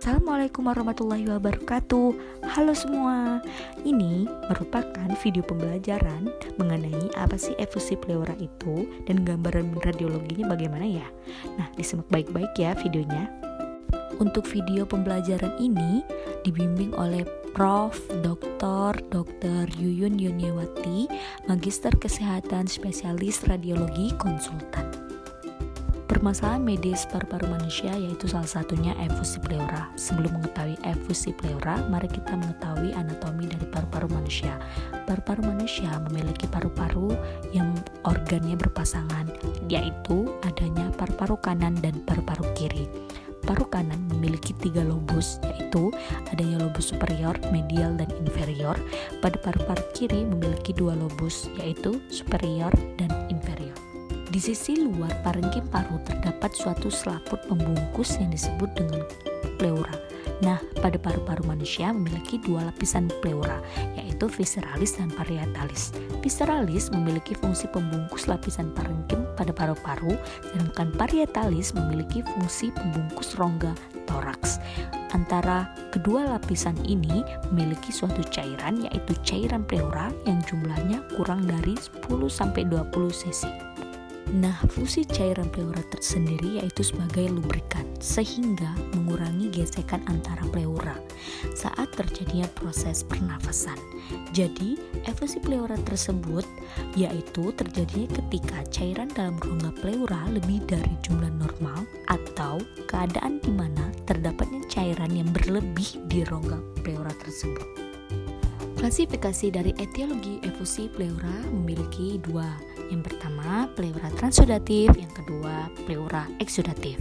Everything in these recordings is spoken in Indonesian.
Assalamualaikum warahmatullahi wabarakatuh. Halo semua. Ini merupakan video pembelajaran mengenai apa sih efusi pleura itu dan gambaran radiologinya bagaimana ya. Nah, disimak baik-baik ya videonya. Untuk video pembelajaran ini dibimbing oleh Prof. Dr. Yuyun Yuniawati, Magister Kesehatan Spesialis Radiologi Konsultan. Permasalahan medis paru-paru manusia yaitu salah satunya efusi pleura. Sebelum mengetahui efusi pleura, mari kita mengetahui anatomi dari paru-paru manusia. Paru-paru manusia memiliki paru-paru yang organnya berpasangan, yaitu adanya paru-paru kanan dan paru-paru kiri. Paru kanan memiliki 3 lobus, yaitu adanya lobus superior, medial, dan inferior. Pada paru-paru kiri memiliki 2 lobus, yaitu superior dan inferior. Di sisi luar parenkim paru terdapat suatu selaput pembungkus yang disebut dengan pleura. Nah, pada paru-paru manusia memiliki 2 lapisan pleura, yaitu visceralis dan parietalis. Visceralis memiliki fungsi pembungkus lapisan parenkim pada paru-paru, sedangkan parietalis memiliki fungsi pembungkus rongga toraks. Antara kedua lapisan ini memiliki suatu cairan, yaitu cairan pleura yang jumlahnya kurang dari 10-20 cc. Nah, fungsi cairan pleura tersendiri yaitu sebagai lubrikan, sehingga mengurangi gesekan antara pleura saat terjadinya proses pernafasan. Jadi, efusi pleura tersebut yaitu terjadinya ketika cairan dalam rongga pleura lebih dari jumlah normal atau keadaan di mana terdapatnya cairan yang berlebih di rongga pleura tersebut. Klasifikasi dari etiologi efusi pleura memiliki 2. Yang pertama, pleura transudatif, yang kedua, pleura eksudatif.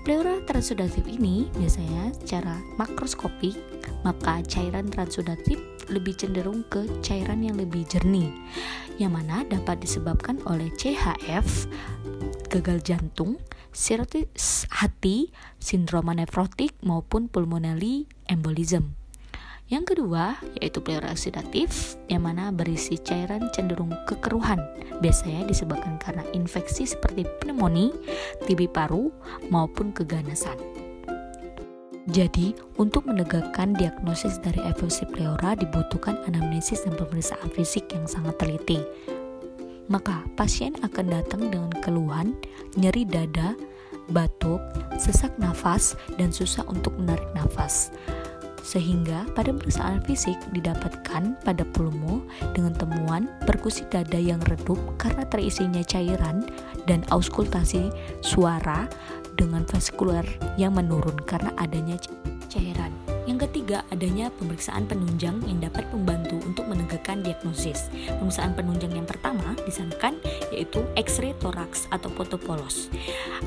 Pleura transudatif ini biasanya secara makroskopik, maka cairan transudatif lebih cenderung ke cairan yang lebih jernih, yang mana dapat disebabkan oleh CHF, gagal jantung, sirosis hati, sindroma nefrotik, maupun pulmonary embolism. Yang kedua, yaitu pleura eksudatif, yang mana berisi cairan cenderung kekeruhan, biasanya disebabkan karena infeksi seperti pneumonia, TB paru, maupun keganasan. Jadi, untuk menegakkan diagnosis dari efusi pleura dibutuhkan anamnesis dan pemeriksaan fisik yang sangat teliti. Maka, pasien akan datang dengan keluhan, nyeri dada, batuk, sesak nafas, dan susah untuk menarik nafas. Sehingga pada pemeriksaan fisik didapatkan pada pulmo dengan temuan perkusi dada yang redup karena terisinya cairan dan auskultasi suara dengan vaskular yang menurun karena adanya cairan. Yang ketiga, adanya pemeriksaan penunjang yang dapat membantu untuk menegakkan diagnosis. Pemeriksaan penunjang yang pertama disarankan yaitu X-ray toraks atau foto polos.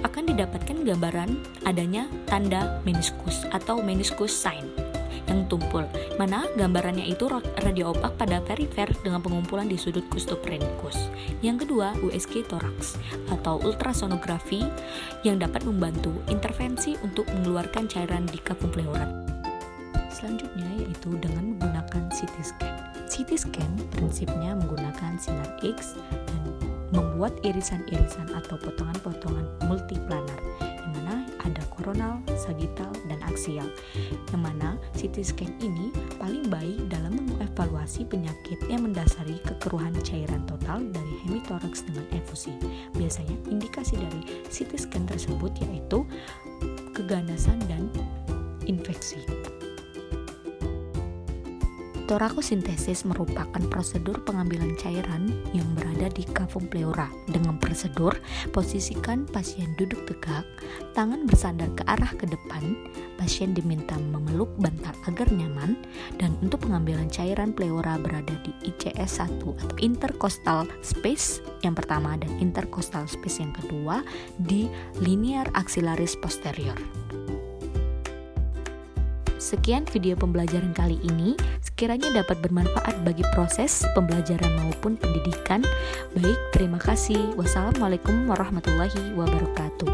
Akan didapatkan gambaran adanya tanda meniskus atau meniskus sign yang tumpul, mana gambarannya itu radio opak pada perifer dengan pengumpulan di sudut costophrenicus. Yang kedua, USG toraks atau ultrasonografi yang dapat membantu intervensi untuk mengeluarkan cairan di kafum pleura. Selanjutnya yaitu dengan menggunakan CT scan. CT scan prinsipnya menggunakan sinar X dan membuat irisan-irisan atau potongan-potongan multiplanar, yang mana ada koronal, sagital, dan aksial, yang mana CT scan ini paling baik dalam mengevaluasi penyakit yang mendasari kekeruhan cairan total dari hemitoraks dengan efusi. Biasanya indikasi dari CT scan tersebut yaitu keganasan dan infeksi. Torakosintesis merupakan prosedur pengambilan cairan yang berada di kafum pleura. Dengan prosedur, posisikan pasien duduk tegak, tangan bersandar ke arah ke depan, pasien diminta memeluk bantal agar nyaman, dan untuk pengambilan cairan pleura berada di ICS 1 atau intercostal space yang pertama dan intercostal space yang kedua di linear axillaris posterior. Sekian video pembelajaran kali ini, sekiranya dapat bermanfaat bagi proses pembelajaran maupun pendidikan. Baik, terima kasih. Wassalamualaikum warahmatullahi wabarakatuh.